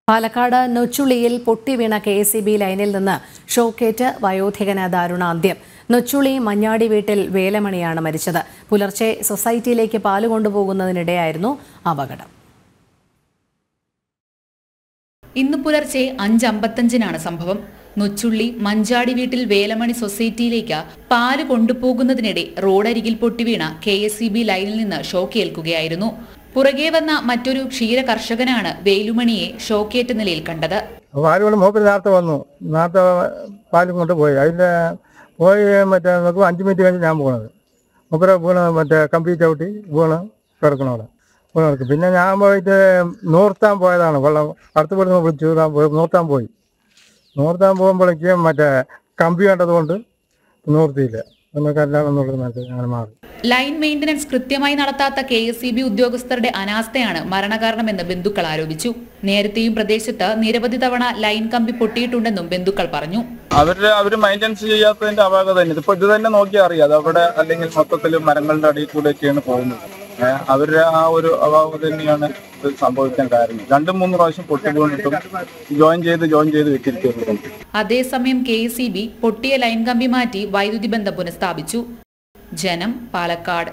Palakkad നൊച്ചുളിയിൽ പൊട്ടിവീണ KSEB ലൈനിൽ നിന്ന് ഷോക്കേറ്റ് വയോധികന് ദാരുണാന്ത്യം. നൊച്ചുളി മഞ്ഞാടി വീട്ടിൽ വേലമണിയാണ് മരിച്ചത്. പുലർച്ചെ സൊസൈറ്റിയിലേക്ക് പാല് കൊണ്ടുപോകുന്നതിനിടെയായിരുന്നു അപകടം. ഇന്ന് പുലർച്ചെ 5:55-നാണ് സംഭവം. നൊച്ചുള്ളി മഞ്ചാടി വീട്ടിൽ വേലമണി സൊസൈറ്റിയിലേക്ക് പാല് കൊണ്ടുപോകുന്നതിനിടെ റോഡരികിൽ പൊട്ടിവീണ കെഎസ്ഇബി ലൈനിൽ നിന്ന് ഷോക്കേൽക്കുകയായിരുന്നു. പുറകെ വന്ന മറ്റൊരു ക്ഷീര കർഷകനാണ് വേലുമണിയെ ഷോക്കേറ്റ നിലയിൽ കണ്ടത്. നേരത്തെ വന്നു, നേരത്തെ പാലും കൊണ്ട് പോയി. അതിൻ്റെ പോയി മറ്റേ 5 മിനിറ്റ് കഴിഞ്ഞ് ഞാൻ പോകുന്നത് മൂപ്പര വീണ് മറ്റേ കമ്പി ചവിട്ടി വീണ് കിടക്കണവിടെ വീണ്. പിന്നെ ഞാൻ പോയിട്ട് നോർത്താൻ പോയതാണ്. വെള്ളം അടുത്ത് പെടുന്ന വിളിച്ചു നോർത്താൻ പോയി. നോർത്താൻ പോകുമ്പോഴേക്കും മറ്റേ കമ്പി കണ്ടതുകൊണ്ട് നോർത്തിയില്ല. അങ്ങനെ മാറി. ലൈൻ മെയിന്റനൻസ് കൃത്യമായി നടത്താത്ത കെഎസ്ഇബി ഉദ്യോഗസ്ഥരുടെ അനാസ്ഥയാണ് മരണകാരണമെന്ന് ബന്ധുക്കൾ ആരോപിച്ചു. നേരത്തെയും പ്രദേശത്ത് നിരവധി തവണ ലൈൻ കമ്പി പൊട്ടിയിട്ടുണ്ടെന്നും ബന്ധുക്കൾ പറഞ്ഞു. അവര് മെയിന്റനൻസ് ചെയ്യാത്തതിന്റെ അപാകത തന്നെ. ഇപ്പൊ ഇത് തന്നെ നോക്കിയാൽ അറിയാം. അത് അവിടെ അല്ലെങ്കിൽ മൊത്തത്തിൽ മരങ്ങളുടെ അടിയിൽ കൂടെയൊക്കെയാണ് പോകുന്നത്. അവരുടെ ആ ഒരു അഭാവം തന്നെയാണ് ഇത് സംഭവിക്കാൻ കാരണം. 2-3 പ്രാവശ്യം പൊട്ടി വീണിട്ടും ജോയിൻ ചെയ്ത് വെച്ചിരിക്കുന്നു. അതേസമയം കെഎസ്ഇബി പൊട്ടിയ ലൈൻ കമ്പി മാറ്റി വൈദ്യുതി ബന്ധം പുനഃസ്ഥാപിച്ചു. ജനം, പാലക്കാട്.